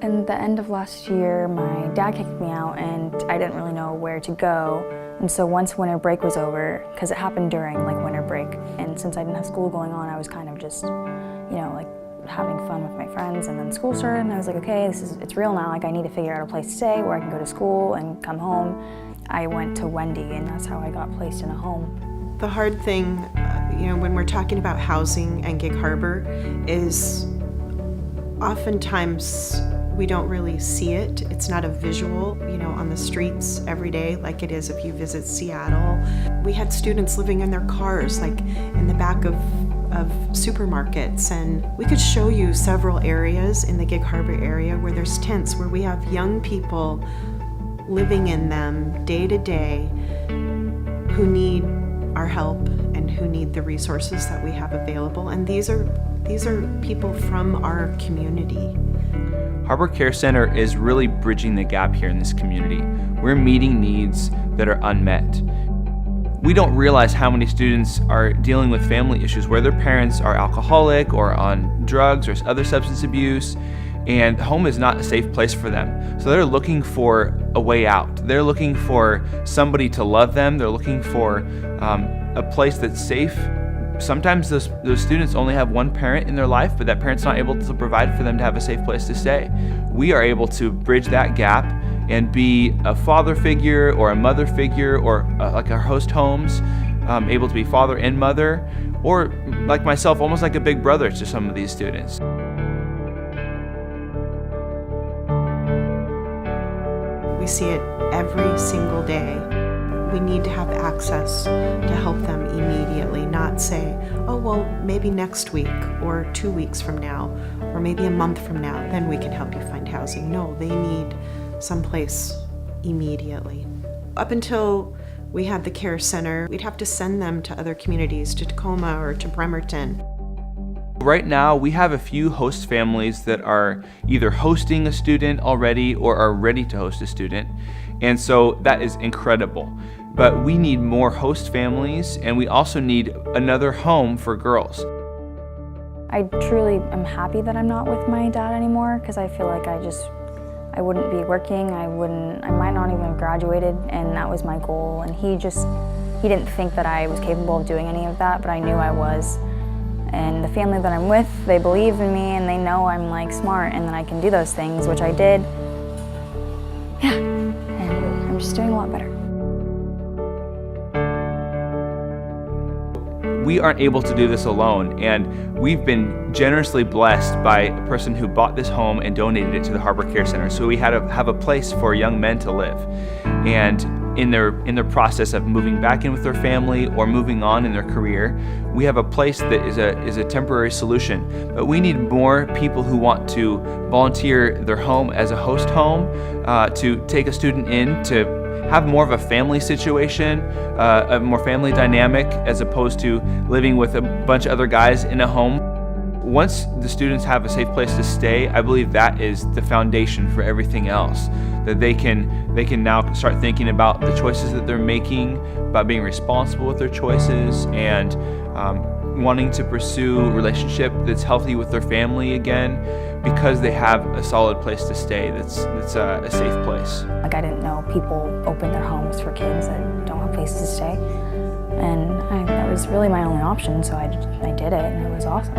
In the end of last year, my dad kicked me out and I didn't really know where to go. And so once winter break was over, because it happened during winter break, and since I didn't have school going on, I was kind of just, having fun with my friends, and then school started and I was like, okay, it's real now, I need to figure out a place to stay where I can go to school and come home. I went to Wendy and that's how I got placed in a home. The hard thing, when we're talking about housing and Gig Harbor is oftentimes we don't really see it. It's not a visual, on the streets every day like it is if you visit Seattle. We had students living in their cars, in the back of supermarkets, and we could show you several areas in the Gig Harbor area where there's tents, where we have young people living in them day to day who need our help and who need the resources that we have available. And these are people from our community. Harbor Care Center is really bridging the gap here in this community. We're meeting needs that are unmet. We don't realize how many students are dealing with family issues where their parents are alcoholic or on drugs or other substance abuse, and home is not a safe place for them. So they're looking for a way out. They're looking for somebody to love them. They're looking for a place that's safe. Sometimes those students only have one parent in their life, but that parent's not able to provide for them to have a safe place to stay. We are able to bridge that gap and be a father figure or a mother figure, or like our host homes, able to be father and mother, or like myself, almost like a big brother to some of these students. We see it every single day. We need to have access to help them immediately, not say, oh, well, maybe next week or 2 weeks from now, or maybe a month from now, then we can help you find housing. No, they need someplace immediately. Up until we had the care center, we'd have to send them to other communities, to Tacoma or to Bremerton. Right now, we have a few host families that are either hosting a student already or are ready to host a student. And so that is incredible. But we need more host families, and we also need another home for girls. I truly am happy that I'm not with my dad anymore, because I feel like I wouldn't be working, I might not even have graduated, and that was my goal. And he didn't think that I was capable of doing any of that, but I knew I was. And the family that I'm with, they believe in me and they know I'm smart and that I can do those things, which I did. Yeah, and I'm just doing a lot better. We aren't able to do this alone, and we've been generously blessed by a person who bought this home and donated it to the Harbor Care Center. So we had to have a place for young men to live. And in their process of moving back in with their family or moving on in their career, we have a place that is a temporary solution. But we need more people who want to volunteer their home as a host home, to take a student in, to have more of a family situation, a more family dynamic, as opposed to living with a bunch of other guys in a home. Once the students have a safe place to stay, I believe that is the foundation for everything else. That they can now start thinking about the choices that they're making, about being responsible with their choices, and wanting to pursue a relationship that's healthy with their family again, because they have a solid place to stay that's a safe place. I didn't know people open their homes for kids that don't have places to stay, and that was really my only option, so I did it, and it was awesome.